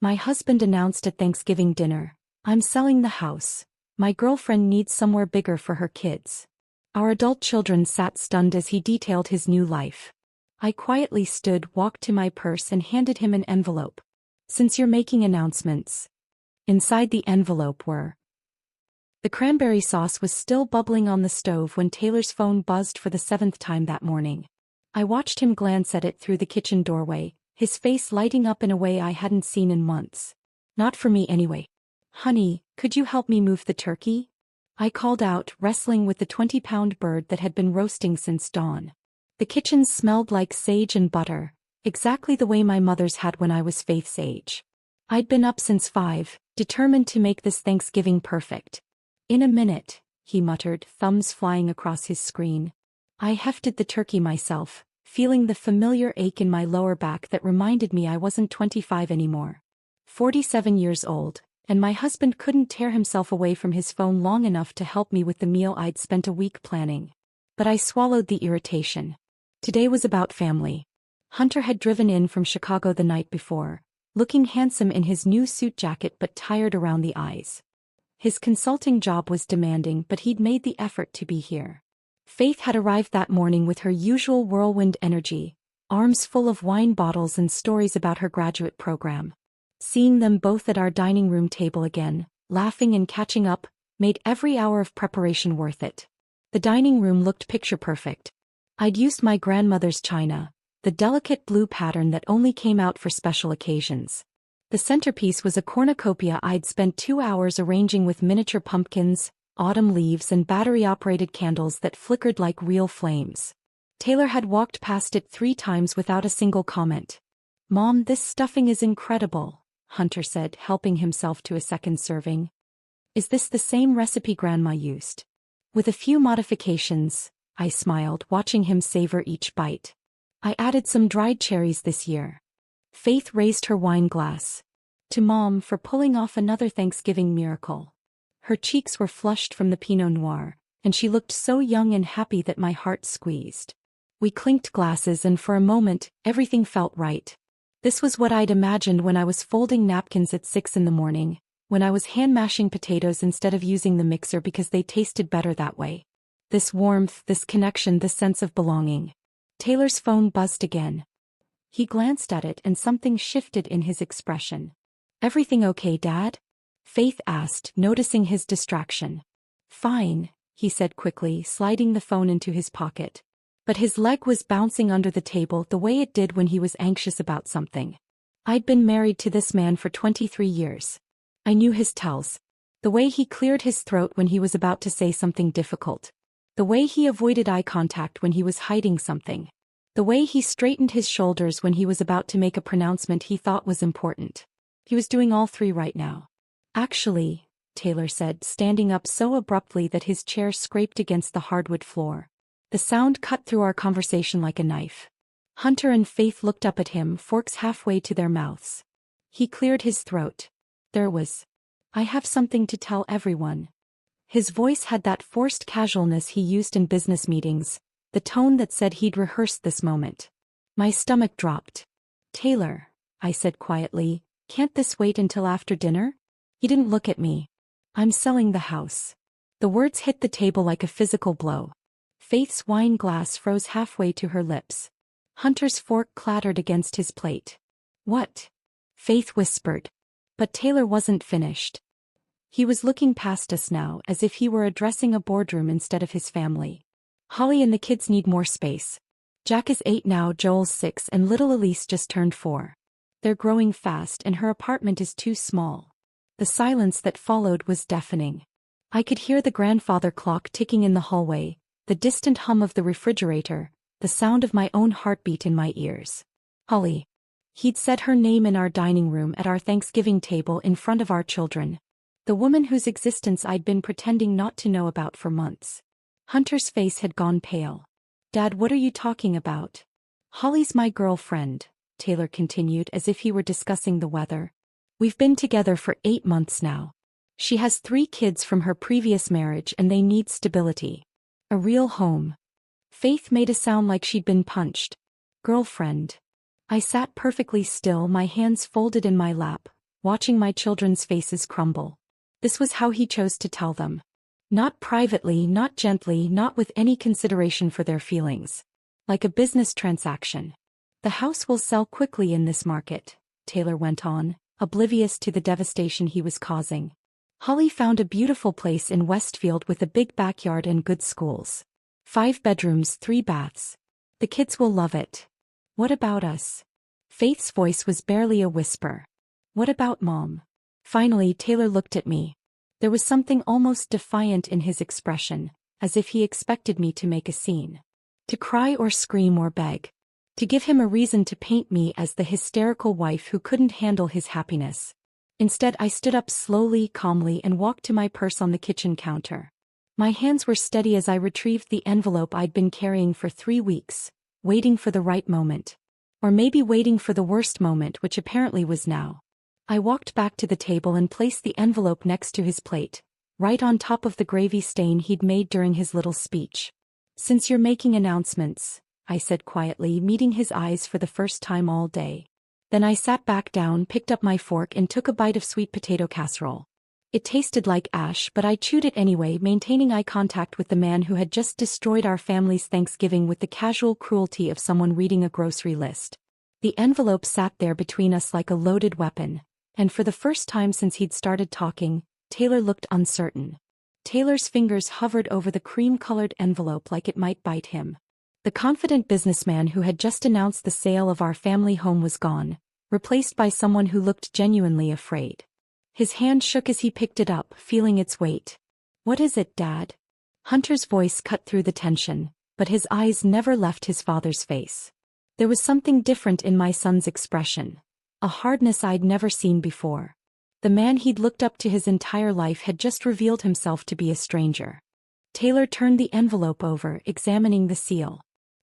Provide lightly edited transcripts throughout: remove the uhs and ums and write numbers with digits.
My husband announced at Thanksgiving dinner, "I'm selling the house. My girlfriend needs somewhere bigger for her kids." Our adult children sat stunned as he detailed his new life. I quietly stood, walked to my purse and handed him an envelope. "Since you're making announcements." Inside the envelope were. The cranberry sauce was still bubbling on the stove when Taylor's phone buzzed for the 7th time that morning. I watched him glance at it through the kitchen doorway, his face lighting up in a way I hadn't seen in months. "Not for me anyway. Honey, could you help me move the turkey?" I called out, wrestling with the 20-pound bird that had been roasting since dawn. The kitchen smelled like sage and butter, exactly the way my mother's had when I was Faith's age. I'd been up since 5, determined to make this Thanksgiving perfect. "In a minute," he muttered, thumbs flying across his screen. I hefted the turkey myself, feeling the familiar ache in my lower back that reminded me I wasn't 25 anymore. 47 years old, and my husband couldn't tear himself away from his phone long enough to help me with the meal I'd spent a week planning. But I swallowed the irritation. Today was about family. Hunter had driven in from Chicago the night before, looking handsome in his new suit jacket but tired around the eyes. His consulting job was demanding, but he'd made the effort to be here. Faith had arrived that morning with her usual whirlwind energy, arms full of wine bottles and stories about her graduate program. Seeing them both at our dining room table again, laughing and catching up, made every hour of preparation worth it. The dining room looked picture-perfect. I'd used my grandmother's china, the delicate blue pattern that only came out for special occasions. The centerpiece was a cornucopia I'd spent 2 hours arranging with miniature pumpkins, autumn leaves and battery-operated candles that flickered like real flames. Taylor had walked past it 3 times without a single comment. "Mom, this stuffing is incredible," Hunter said, helping himself to a second serving. "Is this the same recipe Grandma used?" "With a few modifications," I smiled, watching him savor each bite. "I added some dried cherries this year." Faith raised her wine glass. "To Mom for pulling off another Thanksgiving miracle." Her cheeks were flushed from the Pinot Noir, and she looked so young and happy that my heart squeezed. We clinked glasses and for a moment, everything felt right. This was what I'd imagined when I was folding napkins at 6 in the morning, when I was hand-mashing potatoes instead of using the mixer because they tasted better that way. This warmth, this connection, this sense of belonging. Taylor's phone buzzed again. He glanced at it and something shifted in his expression. "Everything okay, Dad?" Faith asked, noticing his distraction. "Fine," he said quickly, sliding the phone into his pocket. But his leg was bouncing under the table the way it did when he was anxious about something. I'd been married to this man for 23 years. I knew his tells. The way he cleared his throat when he was about to say something difficult. The way he avoided eye contact when he was hiding something. The way he straightened his shoulders when he was about to make a pronouncement he thought was important. He was doing all 3 right now. "Actually," Taylor said, standing up so abruptly that his chair scraped against the hardwood floor. The sound cut through our conversation like a knife. Hunter and Faith looked up at him, forks halfway to their mouths. He cleared his throat. There was. "I have something to tell everyone." His voice had that forced casualness he used in business meetings, the tone that said he'd rehearsed this moment. My stomach dropped. "Taylor," I said quietly, "can't this wait until after dinner?" He didn't look at me. "I'm selling the house." The words hit the table like a physical blow. Faith's wine glass froze halfway to her lips. Hunter's fork clattered against his plate. "What?" Faith whispered. But Taylor wasn't finished. He was looking past us now as if he were addressing a boardroom instead of his family. "Holly and the kids need more space. Jack is 8 now, Joel's 6 and little Elise just turned 4. They're growing fast and her apartment is too small." The silence that followed was deafening. I could hear the grandfather clock ticking in the hallway, the distant hum of the refrigerator, the sound of my own heartbeat in my ears. Holly. He'd said her name in our dining room at our Thanksgiving table in front of our children. The woman whose existence I'd been pretending not to know about for months. Hunter's face had gone pale. "Dad, what are you talking about?" "Holly's my girlfriend," Taylor continued as if he were discussing the weather. "We've been together for 8 months now. She has 3 kids from her previous marriage and they need stability. A real home." Faith made a sound like she'd been punched. "Girlfriend." I sat perfectly still, my hands folded in my lap, watching my children's faces crumble. This was how he chose to tell them. Not privately, not gently, not with any consideration for their feelings. Like a business transaction. The house will sell quickly in this market, Taylor went on, oblivious to the devastation he was causing. Holly found a beautiful place in Westfield with a big backyard and good schools. 5 bedrooms, 3 baths. The kids will love it. What about us? Faith's voice was barely a whisper. What about Mom? Finally, Taylor looked at me. There was something almost defiant in his expression, as if he expected me to make a scene. To cry or scream or beg. To give him a reason to paint me as the hysterical wife who couldn't handle his happiness. Instead, I stood up slowly, calmly, and walked to my purse on the kitchen counter. My hands were steady as I retrieved the envelope I'd been carrying for 3 weeks, waiting for the right moment. Or maybe waiting for the worst moment, which apparently was now. I walked back to the table and placed the envelope next to his plate, right on top of the gravy stain he'd made during his little speech. Since you're making announcements, I said quietly, meeting his eyes for the first time all day. Then I sat back down, picked up my fork and took a bite of sweet potato casserole. It tasted like ash, but I chewed it anyway, maintaining eye contact with the man who had just destroyed our family's Thanksgiving with the casual cruelty of someone reading a grocery list. The envelope sat there between us like a loaded weapon, and for the first time since he'd started talking, Taylor looked uncertain. Taylor's fingers hovered over the cream-colored envelope like it might bite him. The confident businessman who had just announced the sale of our family home was gone, replaced by someone who looked genuinely afraid. His hand shook as he picked it up, feeling its weight. What is it, Dad? Hunter's voice cut through the tension, but his eyes never left his father's face. There was something different in my son's expression, a hardness I'd never seen before. The man he'd looked up to his entire life had just revealed himself to be a stranger. Taylor turned the envelope over, examining the seal.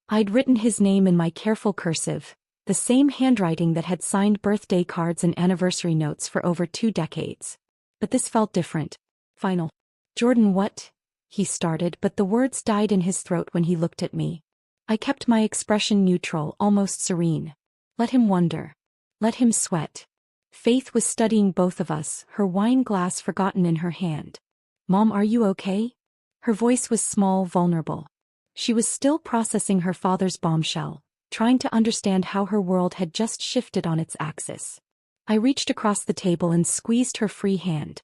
I'd written his name in my careful cursive, the same handwriting that had signed birthday cards and anniversary notes for over 2 decades. But this felt different. Final. Jordan, what? He started, but the words died in his throat when he looked at me. I kept my expression neutral, almost serene. Let him wonder. Let him sweat. Faith was studying both of us, her wine glass forgotten in her hand. Mom, are you okay? Her voice was small, vulnerable. She was still processing her father's bombshell, trying to understand how her world had just shifted on its axis. I reached across the table and squeezed her free hand.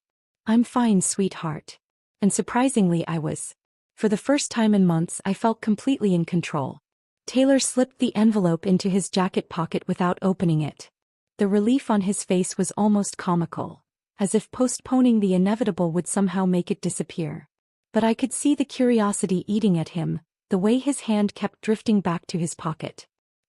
I'm fine, sweetheart. And surprisingly, I was. For the first time in months, I felt completely in control. Taylor slipped the envelope into his jacket pocket without opening it. The relief on his face was almost comical, as if postponing the inevitable would somehow make it disappear. But I could see the curiosity eating at him, the way his hand kept drifting back to his pocket.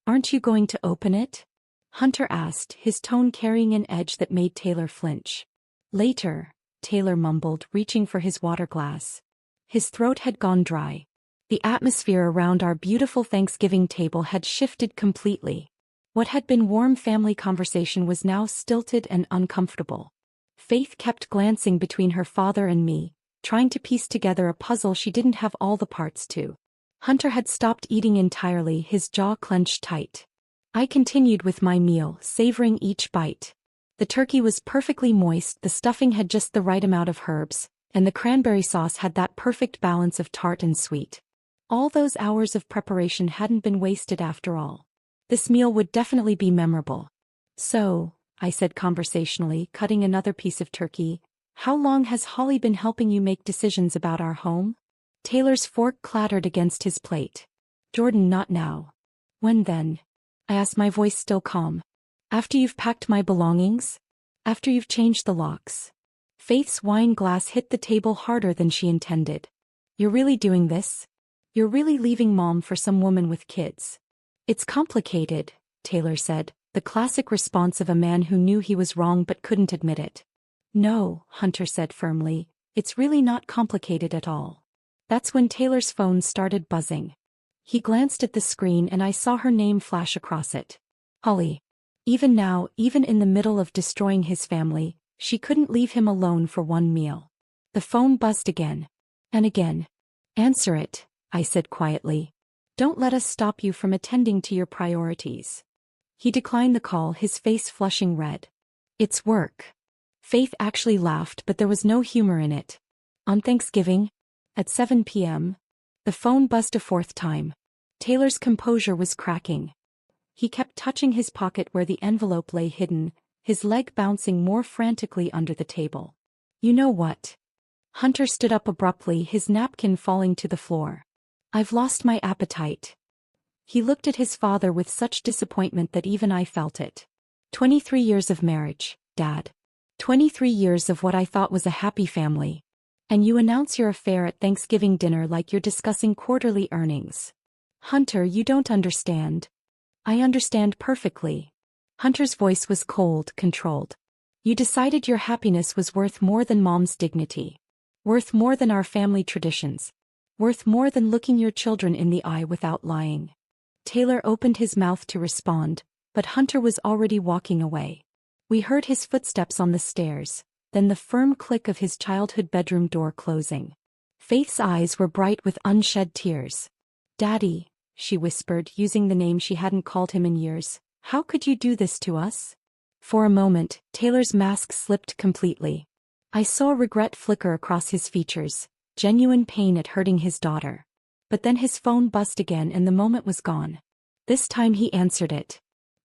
Aren't you going to open it? Hunter asked, his tone carrying an edge that made Taylor flinch. Later, Taylor mumbled, reaching for his water glass. His throat had gone dry. The atmosphere around our beautiful Thanksgiving table had shifted completely. What had been warm family conversation was now stilted and uncomfortable. Faith kept glancing between her father and me, trying to piece together a puzzle she didn't have all the parts to. Hunter had stopped eating entirely, his jaw clenched tight. I continued with my meal, savoring each bite. The turkey was perfectly moist, the stuffing had just the right amount of herbs, and the cranberry sauce had that perfect balance of tart and sweet. All those hours of preparation hadn't been wasted after all. This meal would definitely be memorable. So, I said conversationally, cutting another piece of turkey, how long has Holly been helping you make decisions about our home? Taylor's fork clattered against his plate. Jordan, not now. When then? I asked, my voice still calm. After you've packed my belongings? After you've changed the locks? Faith's wine glass hit the table harder than she intended. You're really doing this? You're really leaving Mom for some woman with kids? It's complicated, Taylor said, the classic response of a man who knew he was wrong but couldn't admit it. No, Hunter said firmly, it's really not complicated at all. That's when Taylor's phone started buzzing. He glanced at the screen and I saw her name flash across it. Holly. Even now, even in the middle of destroying his family, she couldn't leave him alone for one meal. The phone buzzed again. And again. Answer it, I said quietly. Don't let us stop you from attending to your priorities. He declined the call, his face flushing red. It's work. Faith actually laughed, but there was no humor in it. On Thanksgiving, at 7 p.m., the phone buzzed a fourth time. Taylor's composure was cracking. He kept touching his pocket where the envelope lay hidden, his leg bouncing more frantically under the table. You know what? Hunter stood up abruptly, his napkin falling to the floor. I've lost my appetite. He looked at his father with such disappointment that even I felt it. 23 years of marriage, Dad. 23 years of what I thought was a happy family. And you announce your affair at Thanksgiving dinner like you're discussing quarterly earnings. Hunter, you don't understand. I understand perfectly. Hunter's voice was cold, controlled. You decided your happiness was worth more than Mom's dignity. Worth more than our family traditions. Worth more than looking your children in the eye without lying. Taylor opened his mouth to respond, but Hunter was already walking away. We heard his footsteps on the stairs, then the firm click of his childhood bedroom door closing. Faith's eyes were bright with unshed tears. Daddy, she whispered, using the name she hadn't called him in years, how could you do this to us? For a moment, Taylor's mask slipped completely. I saw regret flicker across his features, genuine pain at hurting his daughter. But then his phone buzzed again and the moment was gone. This time he answered it.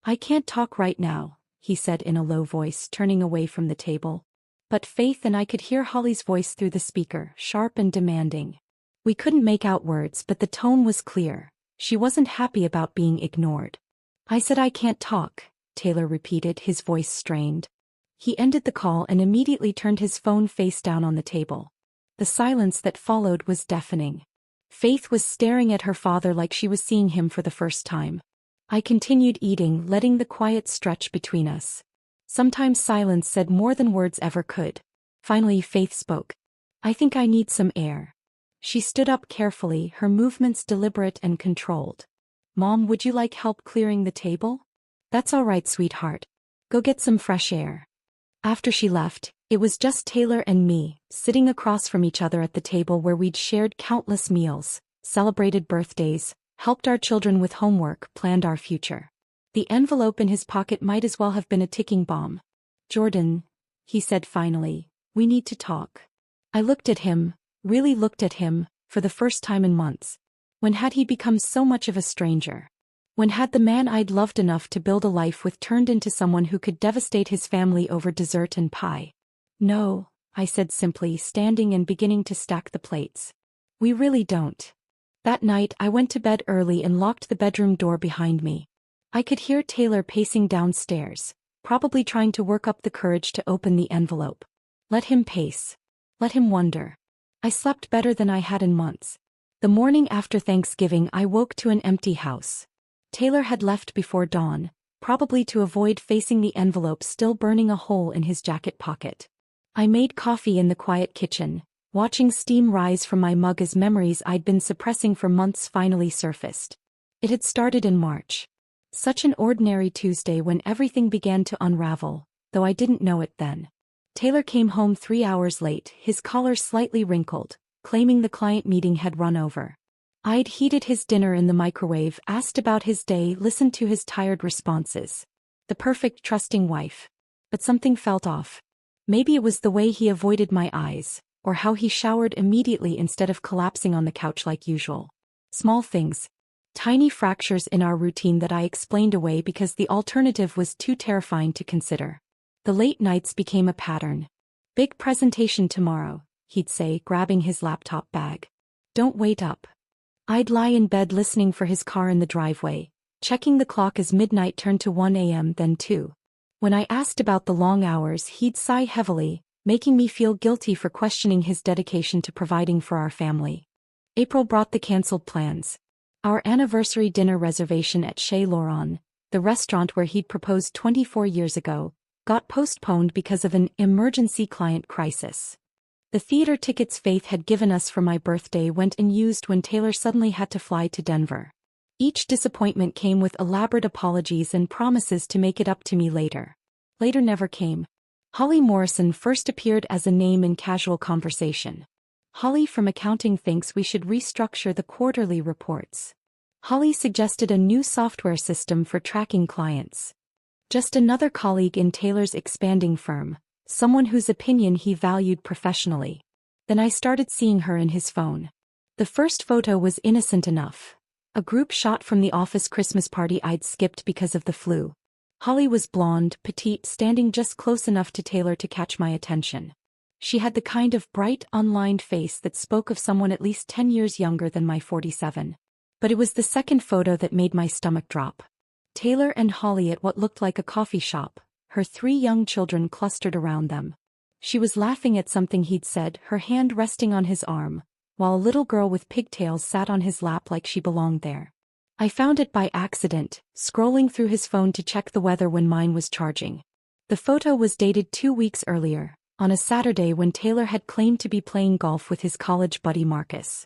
I can't talk right now, he said in a low voice, turning away from the table. But Faith and I could hear Holly's voice through the speaker, sharp and demanding. We couldn't make out words, but the tone was clear. She wasn't happy about being ignored. I said I can't talk, Taylor repeated, his voice strained. He ended the call and immediately turned his phone face down on the table. The silence that followed was deafening. Faith was staring at her father like she was seeing him for the first time. I continued eating, letting the quiet stretch between us. Sometimes silence said more than words ever could. Finally Faith spoke. I think I need some air. She stood up carefully, her movements deliberate and controlled. Mom, would you like help clearing the table? That's all right, sweetheart. Go get some fresh air. After she left, it was just Taylor and me, sitting across from each other at the table where we'd shared countless meals, celebrated birthdays, helped our children with homework, planned our future. The envelope in his pocket might as well have been a ticking bomb. Jordan, he said finally, we need to talk. I looked at him, really looked at him, for the first time in months. When had he become so much of a stranger? When had the man I'd loved enough to build a life with turned into someone who could devastate his family over dessert and pie? No, I said simply, standing and beginning to stack the plates. We really don't. That night I went to bed early and locked the bedroom door behind me. I could hear Taylor pacing downstairs, probably trying to work up the courage to open the envelope. Let him pace. Let him wonder. I slept better than I had in months. The morning after Thanksgiving I woke to an empty house. Taylor had left before dawn, probably to avoid facing the envelope still burning a hole in his jacket pocket. I made coffee in the quiet kitchen, watching steam rise from my mug as memories I'd been suppressing for months finally surfaced. It had started in March. Such an ordinary Tuesday when everything began to unravel, though I didn't know it then. Taylor came home 3 hours late, his collar slightly wrinkled, claiming the client meeting had run over. I'd heated his dinner in the microwave, asked about his day, listened to his tired responses. The perfect trusting wife. But something felt off. Maybe it was the way he avoided my eyes, or how he showered immediately instead of collapsing on the couch like usual. Small things. Tiny fractures in our routine that I explained away because the alternative was too terrifying to consider. The late nights became a pattern. Big presentation tomorrow, he'd say, grabbing his laptop bag. Don't wait up. I'd lie in bed listening for his car in the driveway, checking the clock as midnight turned to 1 a.m. then 2. When I asked about the long hours, he'd sigh heavily, making me feel guilty for questioning his dedication to providing for our family. April brought the canceled plans. Our anniversary dinner reservation at Chez Laurent, the restaurant where he'd proposed 24 years ago, got postponed because of an emergency client crisis. The theater tickets Faith had given us for my birthday went unused when Taylor suddenly had to fly to Denver. Each disappointment came with elaborate apologies and promises to make it up to me later. Later never came. Holly Morrison first appeared as a name in casual conversation. Holly from accounting thinks we should restructure the quarterly reports. Holly suggested a new software system for tracking clients. Just another colleague in Taylor's expanding firm, someone whose opinion he valued professionally. Then I started seeing her in his phone. The first photo was innocent enough. A group shot from the office Christmas party I'd skipped because of the flu. Holly was blonde, petite, standing just close enough to Taylor to catch my attention. She had the kind of bright, unlined face that spoke of someone at least 10 years younger than my 47. But it was the second photo that made my stomach drop. Taylor and Holly at what looked like a coffee shop, her 3 young children clustered around them. She was laughing at something he'd said, her hand resting on his arm, while a little girl with pigtails sat on his lap like she belonged there. I found it by accident, scrolling through his phone to check the weather when mine was charging. The photo was dated 2 weeks earlier, on a Saturday when Taylor had claimed to be playing golf with his college buddy Marcus.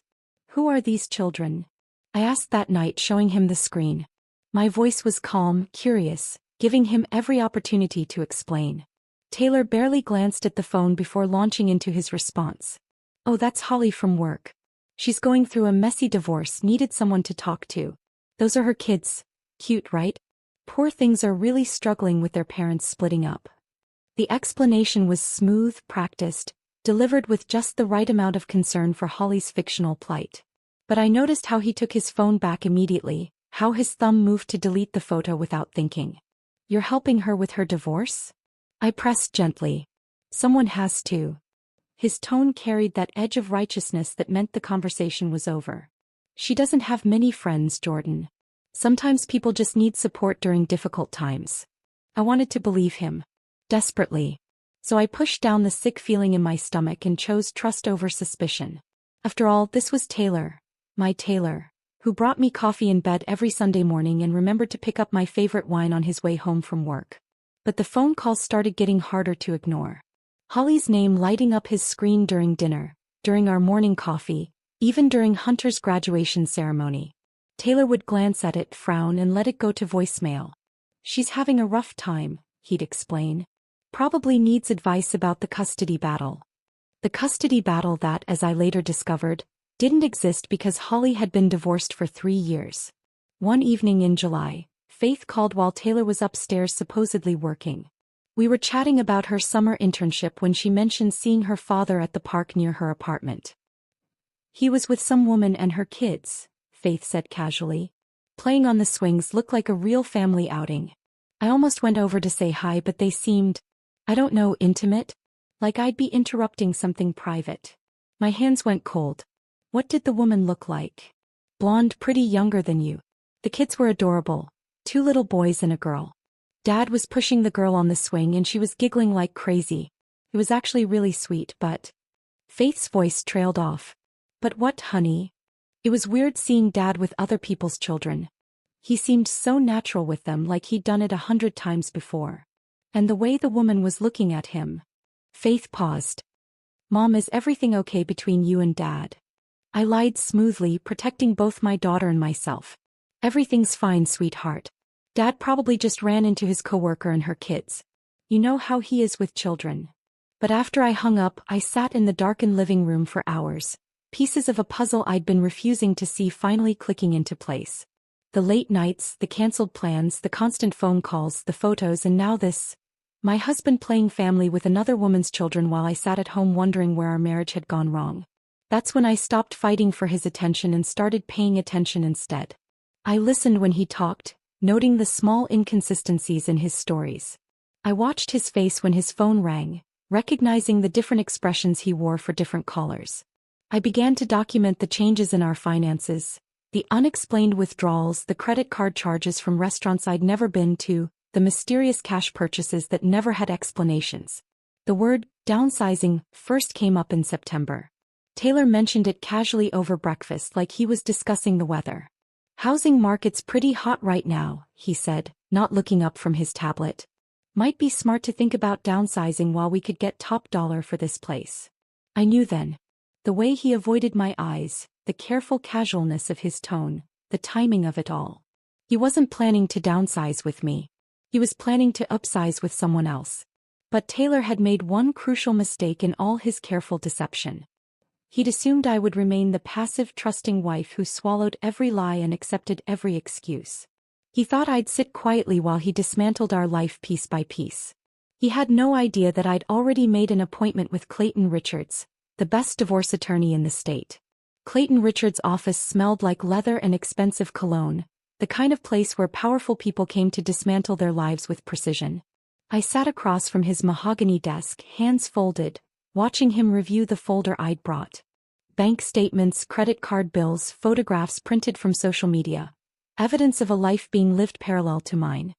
"Who are these children?" I asked that night, showing him the screen. My voice was calm, curious, giving him every opportunity to explain. Taylor barely glanced at the phone before launching into his response. "Oh, that's Holly from work. She's going through a messy divorce, needed someone to talk to. Those are her kids. Cute, right? Poor things are really struggling with their parents splitting up." The explanation was smooth, practiced, delivered with just the right amount of concern for Holly's fictional plight. But I noticed how he took his phone back immediately, how his thumb moved to delete the photo without thinking. "You're helping her with her divorce?" I pressed gently. "Someone has to." His tone carried that edge of righteousness that meant the conversation was over. "She doesn't have many friends, Jordan. Sometimes people just need support during difficult times." I wanted to believe him. Desperately. So I pushed down the sick feeling in my stomach and chose trust over suspicion. After all, this was Taylor, my Taylor, who brought me coffee in bed every Sunday morning and remembered to pick up my favorite wine on his way home from work. But the phone calls started getting harder to ignore. Holly's name lighting up his screen during dinner, during our morning coffee, even during Hunter's graduation ceremony. Taylor would glance at it, frown, and let it go to voicemail. "She's having a rough time," he'd explain. "Probably needs advice about the custody battle." The custody battle that, as I later discovered, didn't exist because Holly had been divorced for 3 years. One evening in July, Faith called while Taylor was upstairs supposedly working. We were chatting about her summer internship when she mentioned seeing her father at the park near her apartment. "He was with some woman and her kids," Faith said casually. "Playing on the swings looked like a real family outing. I almost went over to say hi, but they seemed, I don't know, intimate? Like I'd be interrupting something private." My hands went cold. "What did the woman look like?" "Blonde, pretty, younger than you. The kids were adorable. 2 little boys and a girl. Dad was pushing the girl on the swing and she was giggling like crazy. It was actually really sweet, but..." Faith's voice trailed off. "But what, honey?" It was weird seeing Dad with other people's children. He seemed so natural with them, like he'd done it 100 times before. And the way the woman was looking at him. Faith paused. "Mom, is everything okay between you and Dad?" I lied smoothly, protecting both my daughter and myself. "Everything's fine, sweetheart. Dad probably just ran into his coworker and her kids. You know how he is with children." But after I hung up, I sat in the darkened living room for hours, pieces of a puzzle I'd been refusing to see finally clicking into place. The late nights, the canceled plans, the constant phone calls, the photos, and now this. My husband playing family with another woman's children while I sat at home wondering where our marriage had gone wrong. That's when I stopped fighting for his attention and started paying attention instead. I listened when he talked, noting the small inconsistencies in his stories. I watched his face when his phone rang, recognizing the different expressions he wore for different callers. I began to document the changes in our finances, the unexplained withdrawals, the credit card charges from restaurants I'd never been to, the mysterious cash purchases that never had explanations. The word downsizing first came up in September. Taylor mentioned it casually over breakfast like he was discussing the weather. "Housing market's pretty hot right now," he said, not looking up from his tablet. "Might be smart to think about downsizing while we could get top dollar for this place." I knew then. The way he avoided my eyes, the careful casualness of his tone, the timing of it all. He wasn't planning to downsize with me. He was planning to upsize with someone else. But Taylor had made one crucial mistake in all his careful deception. He'd assumed I would remain the passive, trusting wife who swallowed every lie and accepted every excuse. He thought I'd sit quietly while he dismantled our life piece by piece. He had no idea that I'd already made an appointment with Clayton Richards, the best divorce attorney in the state. Clayton Richards' office smelled like leather and expensive cologne, the kind of place where powerful people came to dismantle their lives with precision. I sat across from his mahogany desk, hands folded, watching him review the folder I'd brought. Bank statements, credit card bills, photographs printed from social media. Evidence of a life being lived parallel to mine.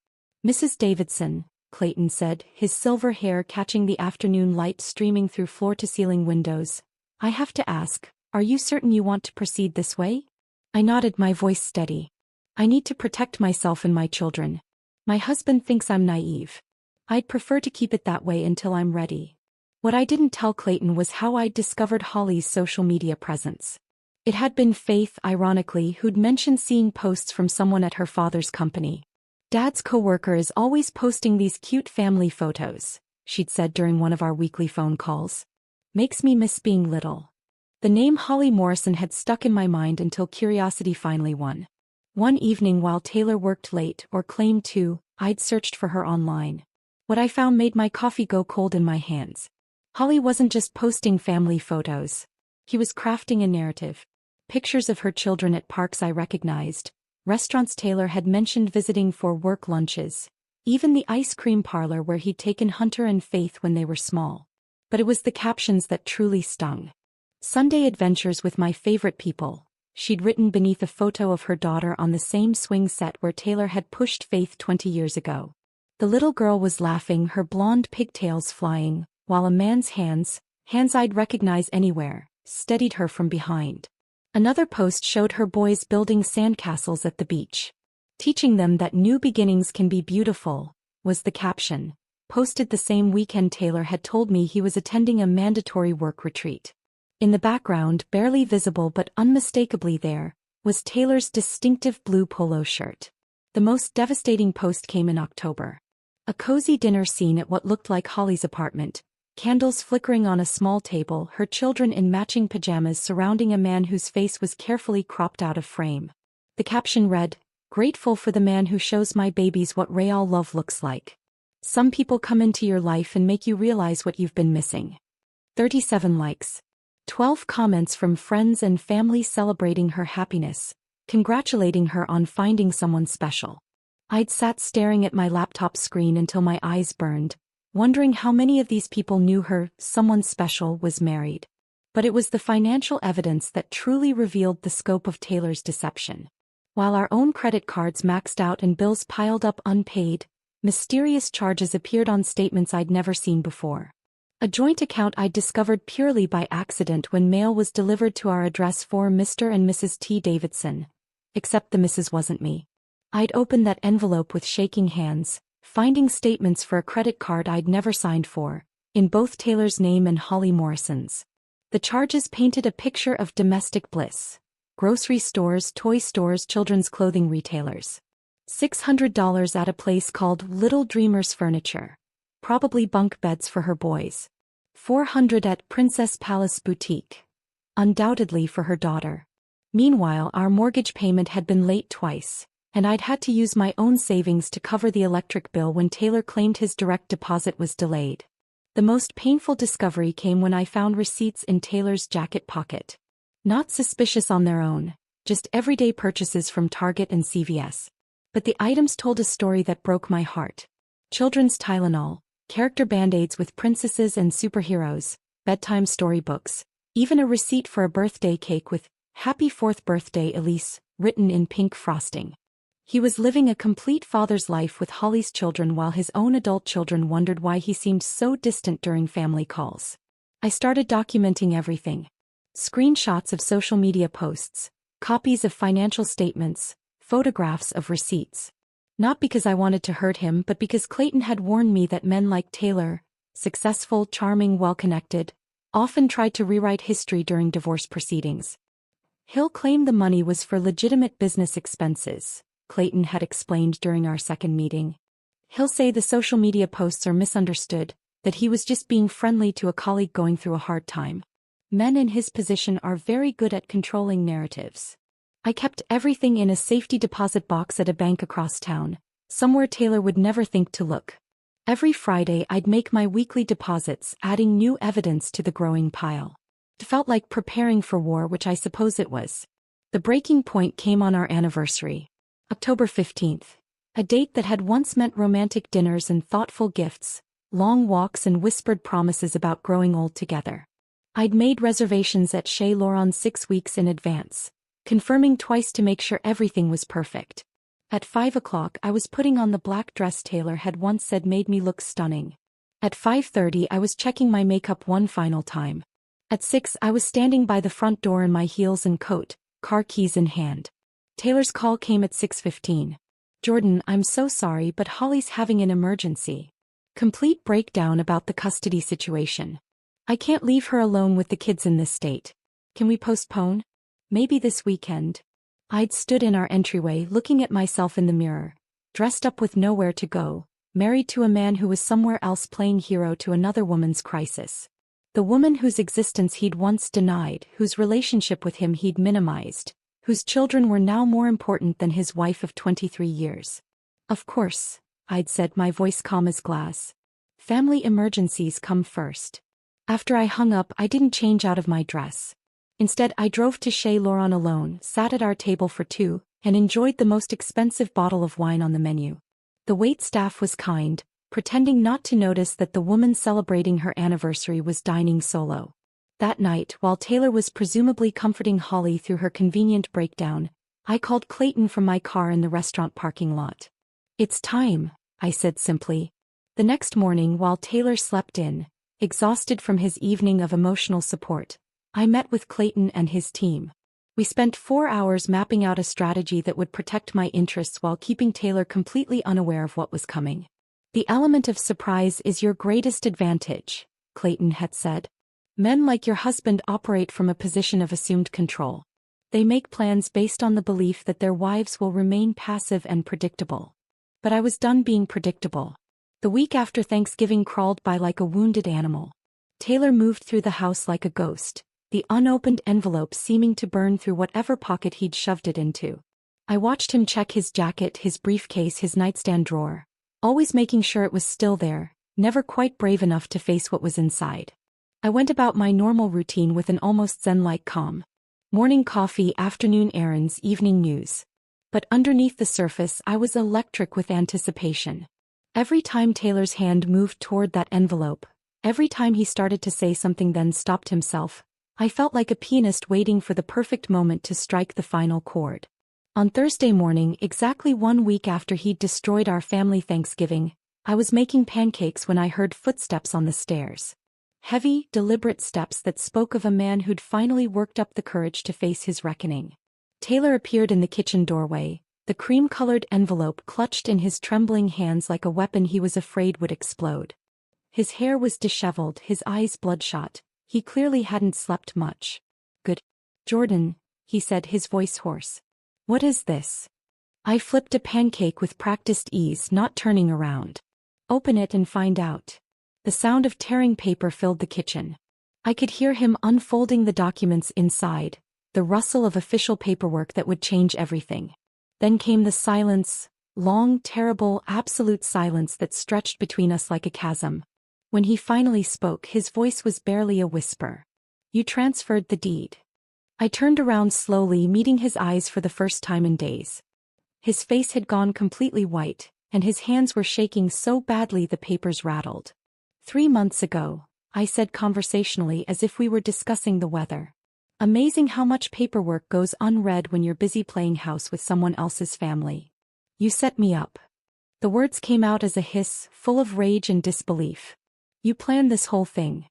"Mrs. Davidson," Clayton said, his silver hair catching the afternoon light streaming through floor-to-ceiling windows, "I have to ask, are you certain you want to proceed this way?" I nodded, my voice steady. "I need to protect myself and my children. My husband thinks I'm naive. I'd prefer to keep it that way until I'm ready." What I didn't tell Clayton was how I'd discovered Holly's social media presence. It had been Faith, ironically, who'd mentioned seeing posts from someone at her father's company. "Dad's coworker is always posting these cute family photos," she'd said during one of our weekly phone calls. "Makes me miss being little." The name Holly Morrison had stuck in my mind until curiosity finally won. One evening while Taylor worked late, or claimed to, I'd searched for her online. What I found made my coffee go cold in my hands. Holly wasn't just posting family photos. He was crafting a narrative. Pictures of her children at parks I recognized, restaurants Taylor had mentioned visiting for work lunches, even the ice cream parlor where he'd taken Hunter and Faith when they were small. But it was the captions that truly stung. "Sunday adventures with my favorite people," she'd written beneath a photo of her daughter on the same swing set where Taylor had pushed Faith 20 years ago. The little girl was laughing, her blonde pigtails flying, while a man's hands I'd recognize anywhere, steadied her from behind. Another post showed her boys building sandcastles at the beach. "Teaching them that new beginnings can be beautiful," was the caption, posted the same weekend Taylor had told me he was attending a mandatory work retreat. In the background, barely visible but unmistakably there, was Taylor's distinctive blue polo shirt. The most devastating post came in October. A cozy dinner scene at what looked like Holly's apartment, candles flickering on a small table, her children in matching pajamas surrounding a man whose face was carefully cropped out of frame. The caption read, "Grateful for the man who shows my babies what real love looks like. Some people come into your life and make you realize what you've been missing." 37 likes. 12 comments from friends and family celebrating her happiness, congratulating her on finding someone special. I'd sat staring at my laptop screen until my eyes burned, wondering how many of these people knew her someone special was married. But it was the financial evidence that truly revealed the scope of Taylor's deception. While our own credit cards maxed out and bills piled up unpaid, mysterious charges appeared on statements I'd never seen before. A joint account I'd discovered purely by accident when mail was delivered to our address for Mr. and Mrs. T. Davidson. Except the Mrs. wasn't me. I'd opened that envelope with shaking hands, finding statements for a credit card I'd never signed for, in both Taylor's name and Holly Morrison's. The charges painted a picture of domestic bliss. Grocery stores, toy stores, children's clothing retailers. $600 at a place called Little Dreamers Furniture. Probably bunk beds for her boys. $400 at Princess Palace Boutique. Undoubtedly for her daughter. Meanwhile, our mortgage payment had been late twice, and I'd had to use my own savings to cover the electric bill when Taylor claimed his direct deposit was delayed. The most painful discovery came when I found receipts in Taylor's jacket pocket. Not suspicious on their own, just everyday purchases from Target and CVS. But the items told a story that broke my heart. Children's Tylenol, character band-aids with princesses and superheroes, bedtime storybooks, even a receipt for a birthday cake with "Happy 4th Birthday, Elise," written in pink frosting. He was living a complete father's life with Holly's children while his own adult children wondered why he seemed so distant during family calls. I started documenting everything. Screenshots of social media posts, copies of financial statements, photographs of receipts. Not because I wanted to hurt him, but because Clayton had warned me that men like Taylor, successful, charming, well-connected, often tried to rewrite history during divorce proceedings. He'll claim the money was for legitimate business expenses, Clayton had explained during our second meeting. He'll say the social media posts are misunderstood, that he was just being friendly to a colleague going through a hard time. Men in his position are very good at controlling narratives. I kept everything in a safety deposit box at a bank across town, somewhere Taylor would never think to look. Every Friday I'd make my weekly deposits, adding new evidence to the growing pile. It felt like preparing for war, which I suppose it was. The breaking point came on our anniversary. October 15th. A date that had once meant romantic dinners and thoughtful gifts, long walks and whispered promises about growing old together. I'd made reservations at Chez Laurent 6 weeks in advance, confirming twice to make sure everything was perfect. At 5 o'clock I was putting on the black dress Taylor had once said made me look stunning. At 5:30 I was checking my makeup one final time. At 6 I was standing by the front door in my heels and coat, car keys in hand. Taylor's call came at 6:15. "Jordan, I'm so sorry but Holly's having an emergency." Complete breakdown about the custody situation. "I can't leave her alone with the kids in this state. Can we postpone? Maybe this weekend?" I'd stood in our entryway looking at myself in the mirror, dressed up with nowhere to go, married to a man who was somewhere else playing hero to another woman's crisis. The woman whose existence he'd once denied, whose relationship with him he'd minimized, whose children were now more important than his wife of 23 years. "Of course," I'd said, my voice calm as glass. "Family emergencies come first." After I hung up, I didn't change out of my dress. Instead, I drove to Chez Laurent alone, sat at our table for two, and enjoyed the most expensive bottle of wine on the menu. The waitstaff was kind, pretending not to notice that the woman celebrating her anniversary was dining solo. That night, while Taylor was presumably comforting Holly through her convenient breakdown, I called Clayton from my car in the restaurant parking lot. "It's time," I said simply. The next morning, while Taylor slept in, exhausted from his evening of emotional support, I met with Clayton and his team. We spent 4 hours mapping out a strategy that would protect my interests while keeping Taylor completely unaware of what was coming. "The element of surprise is your greatest advantage," Clayton had said. "Men like your husband operate from a position of assumed control. They make plans based on the belief that their wives will remain passive and predictable." But I was done being predictable. The week after Thanksgiving crawled by like a wounded animal. Taylor moved through the house like a ghost, the unopened envelope seeming to burn through whatever pocket he'd shoved it into. I watched him check his jacket, his briefcase, his nightstand drawer, always making sure it was still there, never quite brave enough to face what was inside. I went about my normal routine with an almost zen-like calm. Morning coffee, afternoon errands, evening news. But underneath the surface I was electric with anticipation. Every time Taylor's hand moved toward that envelope, every time he started to say something then stopped himself, I felt like a pianist waiting for the perfect moment to strike the final chord. On Thursday morning, exactly 1 week after he'd destroyed our family Thanksgiving, I was making pancakes when I heard footsteps on the stairs. Heavy, deliberate steps that spoke of a man who'd finally worked up the courage to face his reckoning. Taylor appeared in the kitchen doorway, the cream-colored envelope clutched in his trembling hands like a weapon he was afraid would explode. His hair was disheveled, his eyes bloodshot. He clearly hadn't slept much. "Good. Jordan," he said, his voice hoarse. "What is this?" I flipped a pancake with practiced ease, not turning around. "Open it and find out." The sound of tearing paper filled the kitchen. I could hear him unfolding the documents inside, the rustle of official paperwork that would change everything. Then came the silence, long, terrible, absolute silence that stretched between us like a chasm. When he finally spoke, his voice was barely a whisper. "You transferred the deed." I turned around slowly, meeting his eyes for the first time in days. His face had gone completely white, and his hands were shaking so badly the papers rattled. 3 months ago," I said conversationally as if we were discussing the weather. "Amazing how much paperwork goes unread when you're busy playing house with someone else's family. You set me up." The words came out as a hiss, full of rage and disbelief. "You planned this whole thing."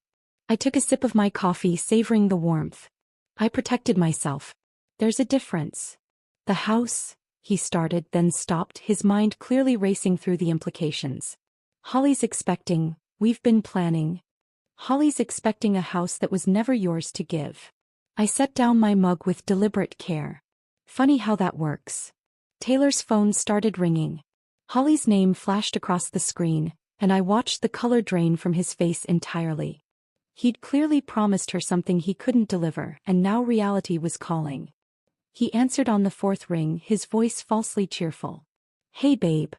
I took a sip of my coffee, savoring the warmth. I protected myself. "There's a difference." "The house," he started, then stopped, his mind clearly racing through the implications. "Holly's expecting, we've been planning. Holly's expecting a house that was never yours to give." I set down my mug with deliberate care. Funny how that works. Taylor's phone started ringing. Holly's name flashed across the screen, and I watched the color drain from his face entirely. He'd clearly promised her something he couldn't deliver, and now reality was calling. He answered on the fourth ring, his voice falsely cheerful. Hey babe.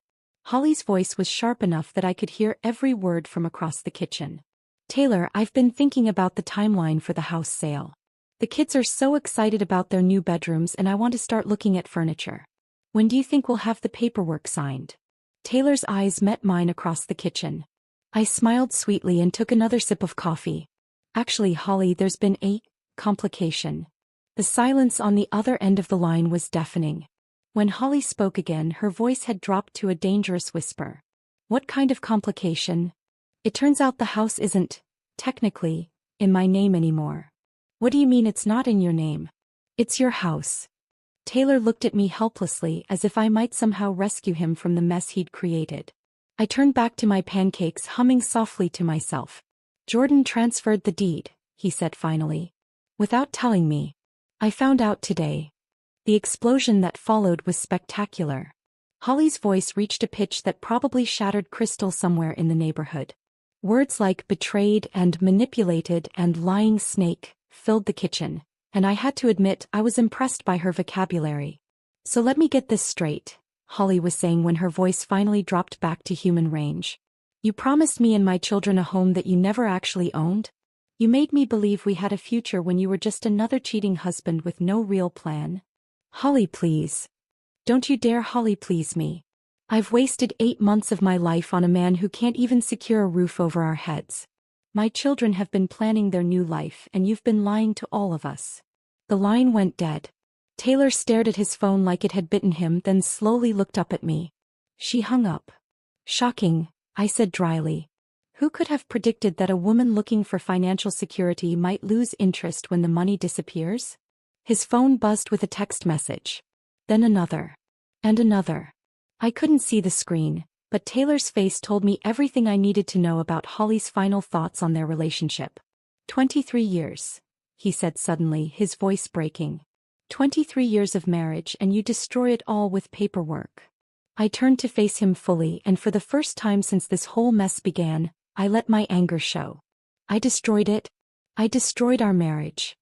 Holly's voice was sharp enough that I could hear every word from across the kitchen. Taylor, I've been thinking about the timeline for the house sale. The kids are so excited about their new bedrooms and I want to start looking at furniture. When do you think we'll have the paperwork signed? Taylor's eyes met mine across the kitchen. I smiled sweetly and took another sip of coffee. Actually, Holly, there's been a complication. The silence on the other end of the line was deafening. When Holly spoke again, her voice had dropped to a dangerous whisper. What kind of complication? It turns out the house isn't, technically, in my name anymore. What do you mean it's not in your name? It's your house. Taylor looked at me helplessly as if I might somehow rescue him from the mess he'd created. I turned back to my pancakes, humming softly to myself. Jordan transferred the deed, he said finally. Without telling me. I found out today. The explosion that followed was spectacular. Holly's voice reached a pitch that probably shattered crystal somewhere in the neighborhood. Words like betrayed and manipulated and lying snake filled the kitchen, and I had to admit I was impressed by her vocabulary. So let me get this straight, Holly was saying when her voice finally dropped back to human range. You promised me and my children a home that you never actually owned? You made me believe we had a future when you were just another cheating husband with no real plan? Holly, please. Don't you dare Holly please me. I've wasted 8 months of my life on a man who can't even secure a roof over our heads. My children have been planning their new life and you've been lying to all of us. The line went dead. Taylor stared at his phone like it had bitten him, then slowly looked up at me. She hung up. Shocking, I said dryly. Who could have predicted that a woman looking for financial security might lose interest when the money disappears? His phone buzzed with a text message. Then another. And another. I couldn't see the screen, but Taylor's face told me everything I needed to know about Holly's final thoughts on their relationship. 23 years, he said suddenly, his voice breaking. 23 years of marriage and you destroy it all with paperwork. I turned to face him fully, and for the first time since this whole mess began, I let my anger show. I destroyed it. I destroyed our marriage.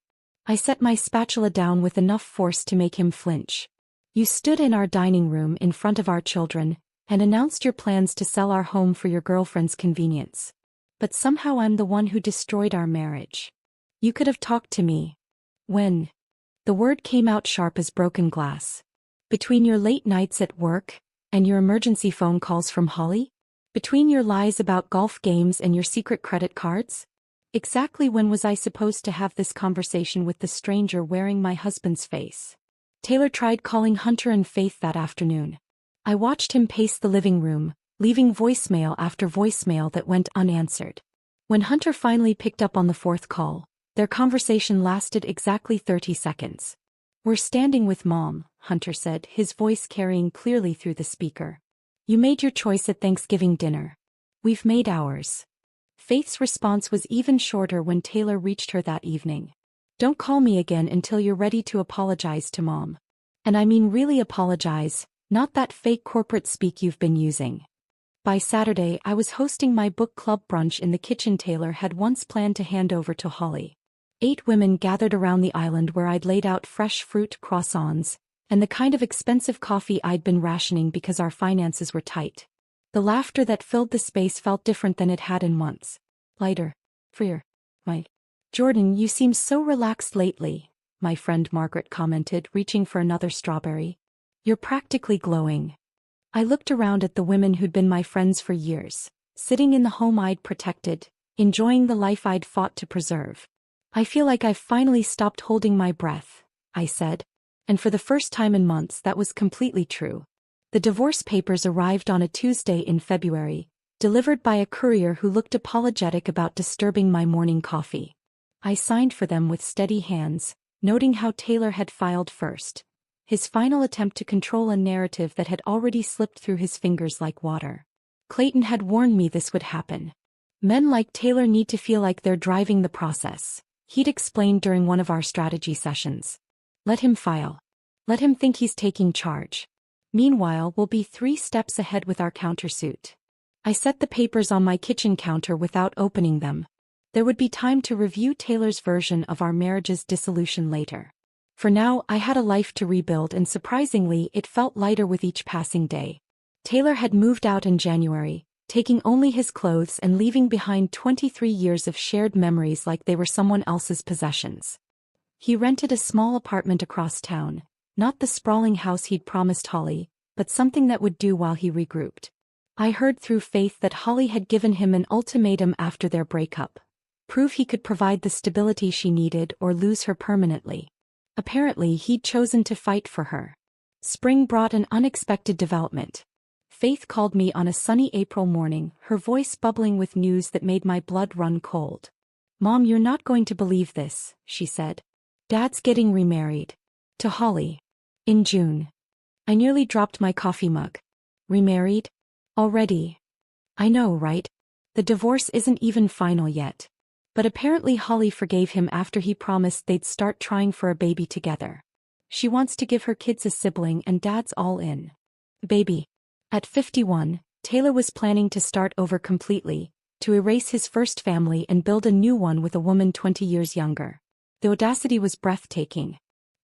I set my spatula down with enough force to make him flinch. You stood in our dining room in front of our children and announced your plans to sell our home for your girlfriend's convenience. But somehow I'm the one who destroyed our marriage. You could have talked to me. When? The word came out sharp as broken glass. Between your late nights at work and your emergency phone calls from Holly? Between your lies about golf games and your secret credit cards? Exactly when was I supposed to have this conversation with the stranger wearing my husband's face? Taylor tried calling Hunter and Faith that afternoon. I watched him pace the living room, leaving voicemail after voicemail that went unanswered. When Hunter finally picked up on the fourth call, their conversation lasted exactly 30 seconds. We're standing with Mom, Hunter said, his voice carrying clearly through the speaker. You made your choice at Thanksgiving dinner. We've made ours. Faith's response was even shorter when Taylor reached her that evening. Don't call me again until you're ready to apologize to Mom. And I mean really apologize, not that fake corporate speak you've been using. By Saturday, I was hosting my book club brunch in the kitchen Taylor had once planned to hand over to Holly. 8 women gathered around the island where I'd laid out fresh fruit croissants, and the kind of expensive coffee I'd been rationing because our finances were tight. The laughter that filled the space felt different than it had in months. Lighter. Freer. Jordan, you seem so relaxed lately, my friend Margaret commented, reaching for another strawberry. You're practically glowing. I looked around at the women who'd been my friends for years, sitting in the home I'd protected, enjoying the life I'd fought to preserve. I feel like I've finally stopped holding my breath, I said. And for the first time in months that was completely true. The divorce papers arrived on a Tuesday in February, delivered by a courier who looked apologetic about disturbing my morning coffee. I signed for them with steady hands, noting how Taylor had filed first. His final attempt to control a narrative that had already slipped through his fingers like water. Clayton had warned me this would happen. Men like Taylor need to feel like they're driving the process, he'd explained during one of our strategy sessions. Let him file. Let him think he's taking charge. Meanwhile, we'll be 3 steps ahead with our countersuit. I set the papers on my kitchen counter without opening them. There would be time to review Taylor's version of our marriage's dissolution later. For now, I had a life to rebuild, and surprisingly, it felt lighter with each passing day. Taylor had moved out in January, taking only his clothes and leaving behind 23 years of shared memories like they were someone else's possessions. He rented a small apartment across town, not the sprawling house he'd promised Holly, but something that would do while he regrouped. I heard through Faith that Holly had given him an ultimatum after their breakup: prove he could provide the stability she needed or lose her permanently. Apparently, he'd chosen to fight for her. Spring brought an unexpected development. Faith called me on a sunny April morning, her voice bubbling with news that made my blood run cold. "Mom, you're not going to believe this," she said. "Dad's getting remarried. To Holly. In June." I nearly dropped my coffee mug. Remarried? Already? I know, right? The divorce isn't even final yet. But apparently Holly forgave him after he promised they'd start trying for a baby together. She wants to give her kids a sibling, and Dad's all in. Baby. At 51, Taylor was planning to start over completely, to erase his first family and build a new one with a woman 20 years younger. The audacity was breathtaking.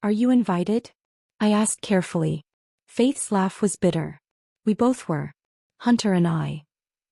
"Are you invited?" I asked carefully. Faith's laugh was bitter. "We both were. Hunter and I.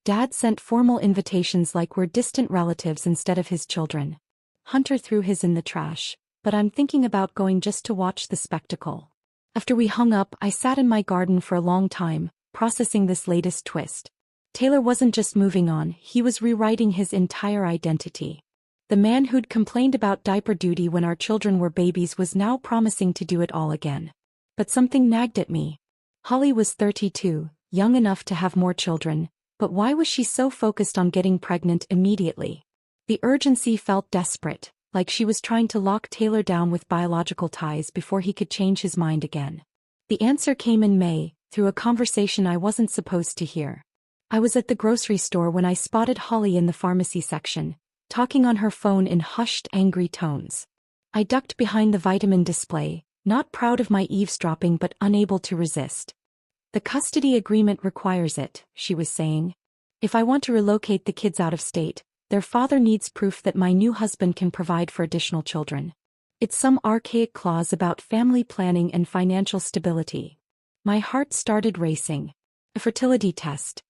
Dad sent formal invitations like we're distant relatives instead of his children. Hunter threw his in the trash, but I'm thinking about going just to watch the spectacle." After we hung up, I sat in my garden for a long time, processing this latest twist. Taylor wasn't just moving on, he was rewriting his entire identity. The man who'd complained about diaper duty when our children were babies was now promising to do it all again. But something nagged at me. Holly was 32, young enough to have more children, but why was she so focused on getting pregnant immediately? The urgency felt desperate, like she was trying to lock Taylor down with biological ties before he could change his mind again. The answer came in May, through a conversation I wasn't supposed to hear. I was at the grocery store when I spotted Holly in the pharmacy section, talking on her phone in hushed, angry tones. I ducked behind the vitamin display, not proud of my eavesdropping but unable to resist. "The custody agreement requires it," she was saying. "If I want to relocate the kids out of state, their father needs proof that my new husband can provide for additional children. It's some archaic clause about family planning and financial stability." My heart started racing. A fertility test.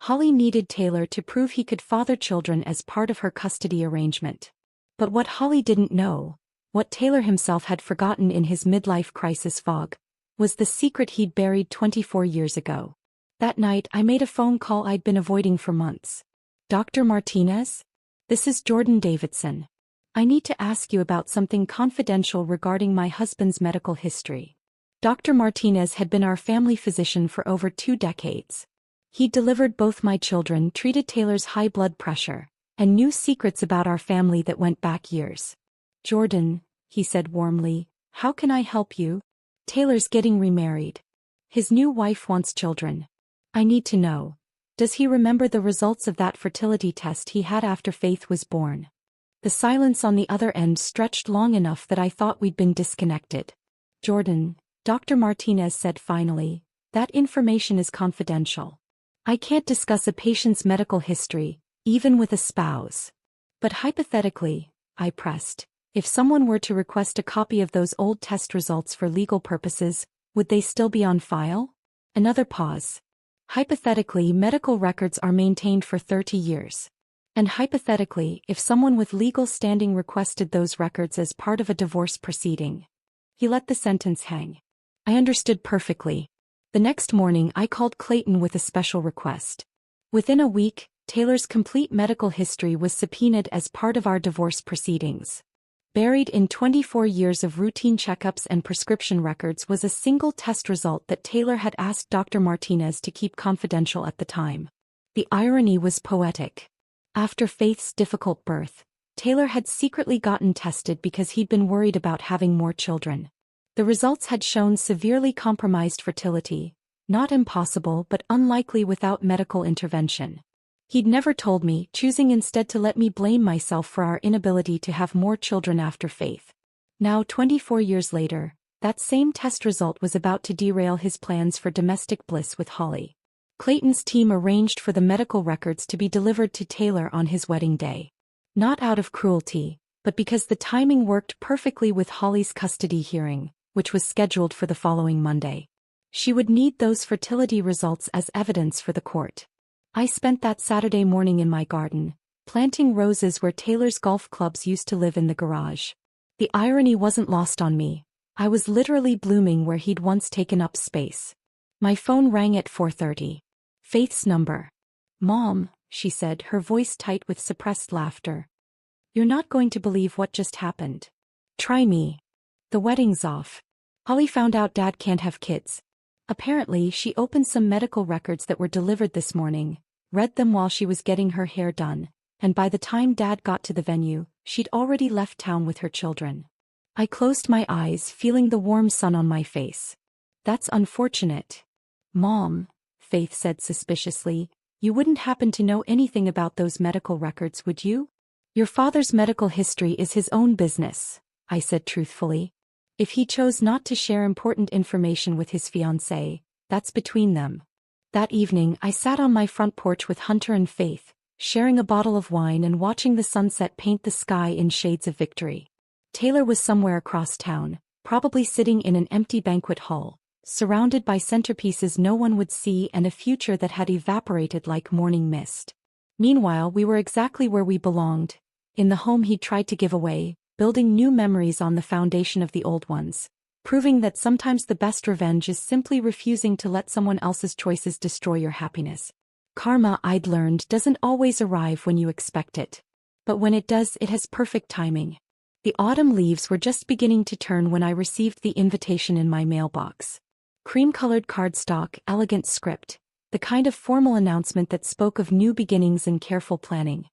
Holly needed Taylor to prove he could father children as part of her custody arrangement. But what Holly didn't know, what Taylor himself had forgotten in his midlife crisis fog, was the secret he'd buried 24 years ago. That night, I made a phone call I'd been avoiding for months. "Dr. Martinez? This is Jordan Davidson. I need to ask you about something confidential regarding my husband's medical history." Dr. Martinez had been our family physician for over 2 decades. He delivered both my children, treated Taylor's high blood pressure, and knew secrets about our family that went back years. "Jordan," he said warmly, "how can I help you?" "Taylor's getting remarried. His new wife wants children. I need to know, does he remember the results of that fertility test he had after Faith was born?" The silence on the other end stretched long enough that I thought we'd been disconnected. "Jordan," Dr. Martinez said finally, "that information is confidential. I can't discuss a patient's medical history, even with a spouse." "But hypothetically," I pressed, "if someone were to request a copy of those old test results for legal purposes, would they still be on file?" Another pause. "Hypothetically, medical records are maintained for 30 years. And hypothetically, if someone with legal standing requested those records as part of a divorce proceeding." He let the sentence hang. I understood perfectly. The next morning I called Clayton with a special request. Within a week, Taylor's complete medical history was subpoenaed as part of our divorce proceedings. Buried in 24 years of routine checkups and prescription records was a single test result that Taylor had asked Dr. Martinez to keep confidential at the time. The irony was poetic. After Faith's difficult birth, Taylor had secretly gotten tested because he'd been worried about having more children. The results had shown severely compromised fertility, not impossible but unlikely without medical intervention. He'd never told me, choosing instead to let me blame myself for our inability to have more children after Faith. Now, 24 years later, that same test result was about to derail his plans for domestic bliss with Holly. Clayton's team arranged for the medical records to be delivered to Taylor on his wedding day. Not out of cruelty, but because the timing worked perfectly with Holly's custody hearing, which was scheduled for the following Monday. She would need those fertility results as evidence for the court. I spent that Saturday morning in my garden, planting roses where Taylor's golf clubs used to live in the garage. The irony wasn't lost on me. I was literally blooming where he'd once taken up space. My phone rang at 4:30. Faith's number. "Mom," she said, her voice tight with suppressed laughter. "You're not going to believe what just happened. Try me. The wedding's off. Holly found out Dad can't have kids. Apparently, she opened some medical records that were delivered this morning, read them while she was getting her hair done, and by the time Dad got to the venue, she'd already left town with her children." I closed my eyes, feeling the warm sun on my face. "That's unfortunate." "Mom," Faith said suspiciously, "you wouldn't happen to know anything about those medical records, would you?" "Your father's medical history is his own business," I said truthfully. "If he chose not to share important information with his fiancée, that's between them." That evening I sat on my front porch with Hunter and Faith, sharing a bottle of wine and watching the sunset paint the sky in shades of victory. Taylor was somewhere across town, probably sitting in an empty banquet hall, surrounded by centerpieces no one would see and a future that had evaporated like morning mist. Meanwhile, we were exactly where we belonged, in the home he'd tried to give away, building new memories on the foundation of the old ones, proving that sometimes the best revenge is simply refusing to let someone else's choices destroy your happiness. Karma, I'd learned, doesn't always arrive when you expect it. But when it does, it has perfect timing. The autumn leaves were just beginning to turn when I received the invitation in my mailbox. Cream-colored cardstock, elegant script, the kind of formal announcement that spoke of new beginnings and careful planning.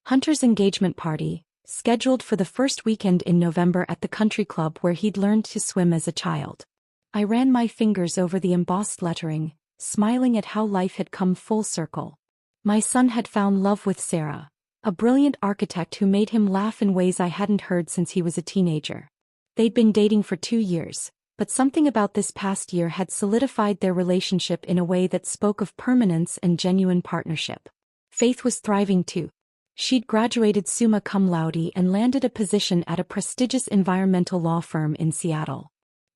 Hunter's engagement party, scheduled for the first weekend in November at the country club where he'd learned to swim as a child. I ran my fingers over the embossed lettering, smiling at how life had come full circle. My son had found love with Sarah, a brilliant architect who made him laugh in ways I hadn't heard since he was a teenager. They'd been dating for 2 years, but something about this past year had solidified their relationship in a way that spoke of permanence and genuine partnership. Faith was thriving too. She'd graduated summa cum laude and landed a position at a prestigious environmental law firm in Seattle.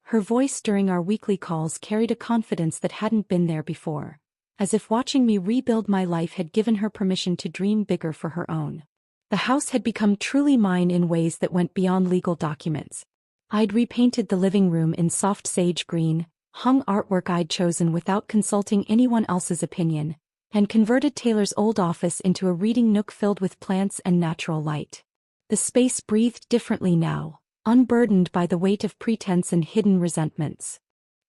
Her voice during our weekly calls carried a confidence that hadn't been there before, as if watching me rebuild my life had given her permission to dream bigger for her own. The house had become truly mine in ways that went beyond legal documents. I'd repainted the living room in soft sage green, hung artwork I'd chosen without consulting anyone else's opinion, and converted Taylor's old office into a reading nook filled with plants and natural light. The space breathed differently now, unburdened by the weight of pretense and hidden resentments.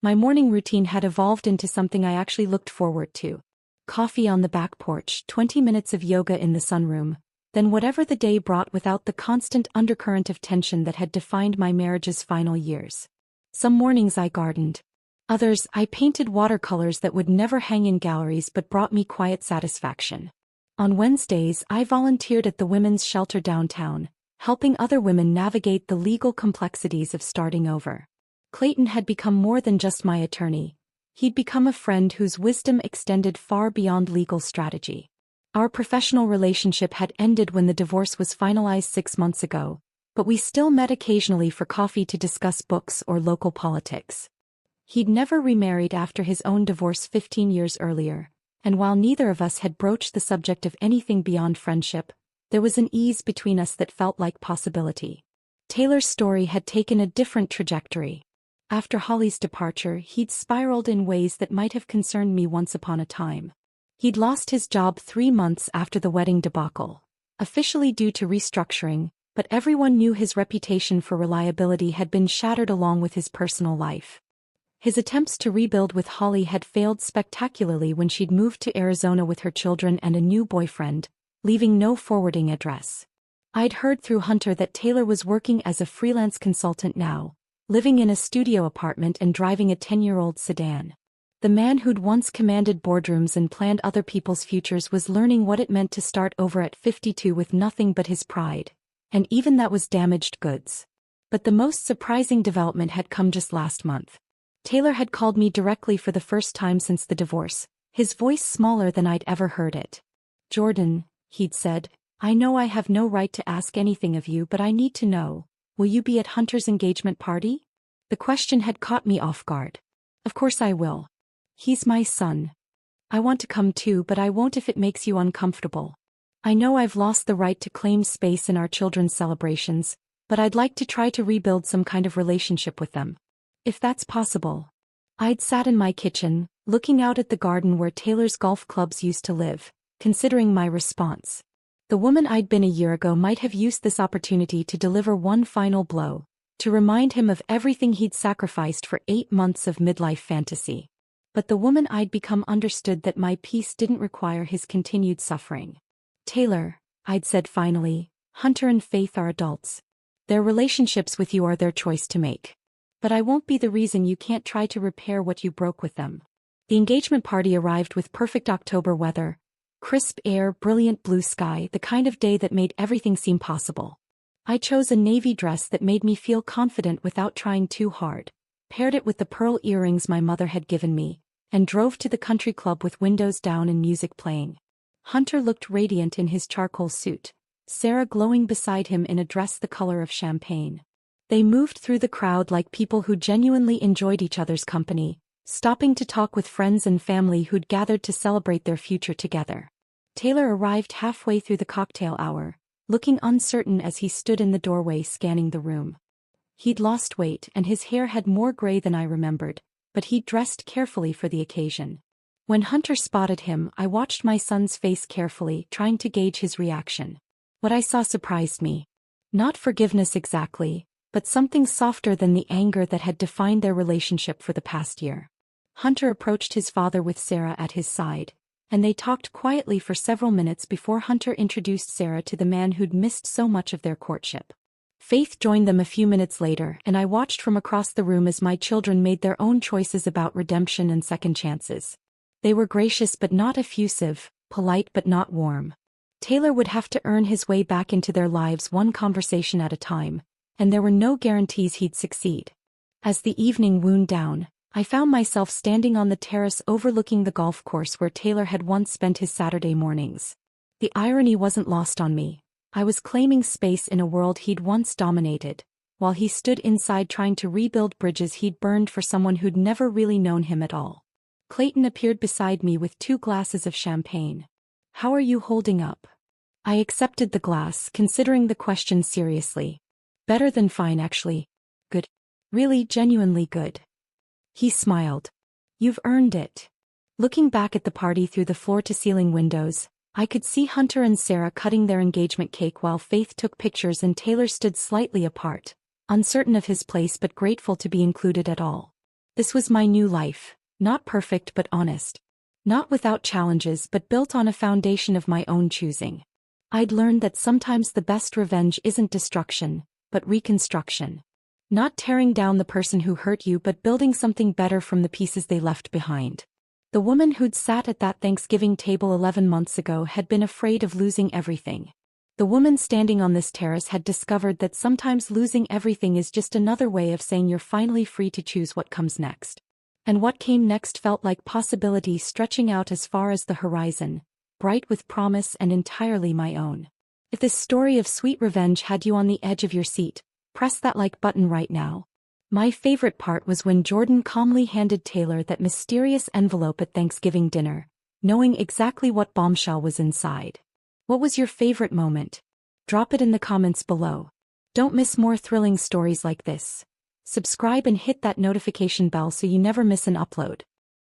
My morning routine had evolved into something I actually looked forward to. Coffee on the back porch, 20 minutes of yoga in the sunroom, then whatever the day brought without the constant undercurrent of tension that had defined my marriage's final years. Some mornings I gardened. Others, I painted watercolors that would never hang in galleries but brought me quiet satisfaction. On Wednesdays, I volunteered at the women's shelter downtown, helping other women navigate the legal complexities of starting over. Clayton had become more than just my attorney. He'd become a friend whose wisdom extended far beyond legal strategy. Our professional relationship had ended when the divorce was finalized 6 months ago, but we still met occasionally for coffee to discuss books or local politics. He'd never remarried after his own divorce 15 years earlier, and while neither of us had broached the subject of anything beyond friendship, there was an ease between us that felt like possibility. Taylor's story had taken a different trajectory. After Holly's departure, he'd spiraled in ways that might have concerned me once upon a time. He'd lost his job 3 months after the wedding debacle, officially due to restructuring, but everyone knew his reputation for reliability had been shattered along with his personal life. His attempts to rebuild with Holly had failed spectacularly when she'd moved to Arizona with her children and a new boyfriend, leaving no forwarding address. I'd heard through Hunter that Taylor was working as a freelance consultant now, living in a studio apartment and driving a 10-year-old sedan. The man who'd once commanded boardrooms and planned other people's futures was learning what it meant to start over at 52 with nothing but his pride, and even that was damaged goods. But the most surprising development had come just last month. Taylor had called me directly for the first time since the divorce, his voice smaller than I'd ever heard it. "Jordan," he'd said, I know I have no right to ask anything of you, but I need to know, will you be at Hunter's engagement party? The question had caught me off guard. Of course I will. He's my son. I want to come too, but I won't if it makes you uncomfortable. I know I've lost the right to claim space in our children's celebrations, but I'd like to try to rebuild some kind of relationship with them. If that's possible. I'd sat in my kitchen, looking out at the garden where Taylor's golf clubs used to live, considering my response. The woman I'd been a year ago might have used this opportunity to deliver one final blow, to remind him of everything he'd sacrificed for 8 months of midlife fantasy. But the woman I'd become understood that my peace didn't require his continued suffering. Taylor, I'd said finally, Hunter and Faith are adults. Their relationships with you are their choice to make. But I won't be the reason you can't try to repair what you broke with them. The engagement party arrived with perfect October weather, crisp air, brilliant blue sky, the kind of day that made everything seem possible. I chose a navy dress that made me feel confident without trying too hard, paired it with the pearl earrings my mother had given me, and drove to the country club with windows down and music playing. Hunter looked radiant in his charcoal suit, Sarah glowing beside him in a dress the color of champagne. They moved through the crowd like people who genuinely enjoyed each other's company, stopping to talk with friends and family who'd gathered to celebrate their future together. Taylor arrived halfway through the cocktail hour, looking uncertain as he stood in the doorway scanning the room. He'd lost weight and his hair had more gray than I remembered, but he'd dressed carefully for the occasion. When Hunter spotted him, I watched my son's face carefully, trying to gauge his reaction. What I saw surprised me. Not forgiveness exactly, but something softer than the anger that had defined their relationship for the past year. Hunter approached his father with Sarah at his side, and they talked quietly for several minutes before Hunter introduced Sarah to the man who'd missed so much of their courtship. Faith joined them a few minutes later, and I watched from across the room as my children made their own choices about redemption and second chances. They were gracious but not effusive, polite but not warm. Taylor would have to earn his way back into their lives one conversation at a time, and there were no guarantees he'd succeed. As the evening wound down, I found myself standing on the terrace overlooking the golf course where Taylor had once spent his Saturday mornings. The irony wasn't lost on me. I was claiming space in a world he'd once dominated, while he stood inside trying to rebuild bridges he'd burned for someone who'd never really known him at all. Clayton appeared beside me with 2 glasses of champagne. "How are you holding up?" I accepted the glass, considering the question seriously. "Better than fine, actually. Good. Really, genuinely good." He smiled. "You've earned it." Looking back at the party through the floor-to-ceiling windows, I could see Hunter and Sarah cutting their engagement cake while Faith took pictures and Taylor stood slightly apart, uncertain of his place but grateful to be included at all. This was my new life, not perfect but honest. Not without challenges but built on a foundation of my own choosing. I'd learned that sometimes the best revenge isn't destruction, but reconstruction. Not tearing down the person who hurt you but building something better from the pieces they left behind. The woman who'd sat at that Thanksgiving table 11 months ago had been afraid of losing everything. The woman standing on this terrace had discovered that sometimes losing everything is just another way of saying you're finally free to choose what comes next. And what came next felt like possibility stretching out as far as the horizon, bright with promise and entirely my own. If this story of sweet revenge had you on the edge of your seat, press that like button right now. My favorite part was when Jordan calmly handed Taylor that mysterious envelope at Thanksgiving dinner, knowing exactly what bombshell was inside. What was your favorite moment? Drop it in the comments below. Don't miss more thrilling stories like this. Subscribe and hit that notification bell so you never miss an upload.